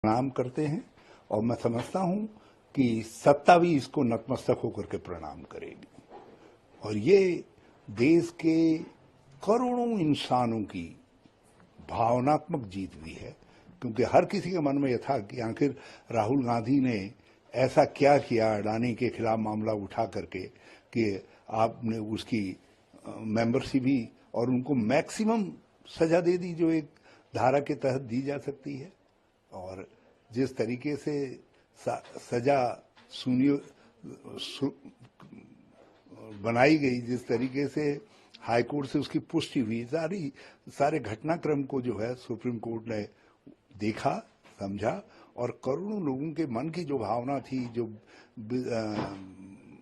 प्रणाम करते हैं और मैं समझता हूं कि सत्ता भी इसको नतमस्तक होकर के प्रणाम करेगी। और ये देश के करोड़ों इंसानों की भावनात्मक जीत भी है, क्योंकि हर किसी के मन में यह था कि आखिर राहुल गांधी ने ऐसा क्या किया अडानी के खिलाफ मामला उठा करके कि आपने उसकी मेंबरशिप भी और उनको मैक्सिमम सजा दे दी जो एक धारा के तहत दी जा सकती है। और जिस तरीके से सजा बनाई गई, जिस तरीके से हाई कोर्ट से उसकी पुष्टि हुई, सारे घटनाक्रम को जो है सुप्रीम कोर्ट ने देखा, समझा और करोड़ों लोगों के मन की जो भावना थी, जो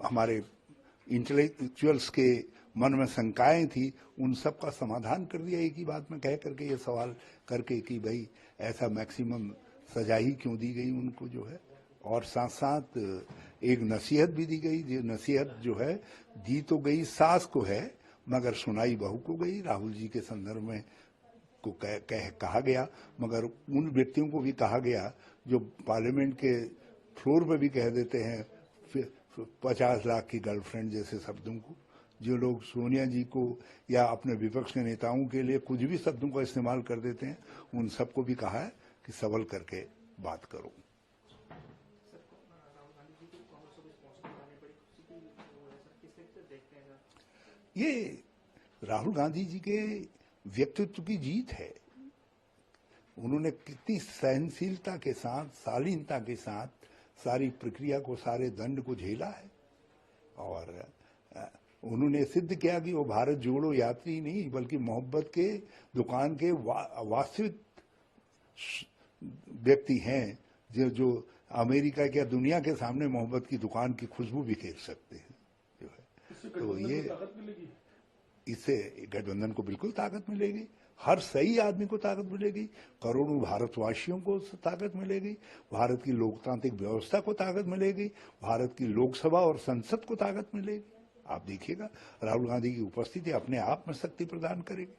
हमारे इंटेलेक्चुअल्स के मन में शंकाएं थी, उन सब का समाधान कर दिया एक ही बात में कह करके, ये सवाल करके कि भाई ऐसा मैक्सिमम सजा ही क्यों दी गई उनको जो है। और साथ साथ एक नसीहत भी दी गई, जो नसीहत जो है दी तो गई सास को है मगर सुनाई बहू को गई। राहुल जी के संदर्भ में को कहा गया, मगर उन व्यक्तियों को भी कहा गया जो पार्लियामेंट के फ्लोर पे भी कह देते हैं 50 लाख की गर्लफ्रेंड जैसे शब्दों को, जो लोग सोनिया जी को या अपने विपक्ष के नेताओं के लिए कुछ भी शब्दों का इस्तेमाल कर देते हैं, उन सबको भी कहा है कि सबल करके बात करो। ये राहुल गांधी जी के व्यक्तित्व की जीत है। उन्होंने कितनी सहनशीलता के साथ, शालीनता के साथ सारी प्रक्रिया को, सारे दंड को झेला है और उन्होंने सिद्ध किया कि वो भारत जोड़ो यात्री नहीं बल्कि मोहब्बत के दुकान के वास्तविक व्यक्ति हैं, जो अमेरिका या दुनिया के सामने मोहब्बत की दुकान की खुशबू बिखेर सकते हैं जो है। तो ये इससे गठबंधन को बिल्कुल ताकत मिलेगी, हर सही आदमी को ताकत मिलेगी, करोड़ों भारतवासियों को ताकत मिलेगी, भारत की लोकतांत्रिक व्यवस्था को ताकत मिलेगी, भारत की लोकसभा और संसद को ताकत मिलेगी। आप देखिएगा राहुल गांधी की उपस्थिति अपने आप में शक्ति प्रदान करेगी।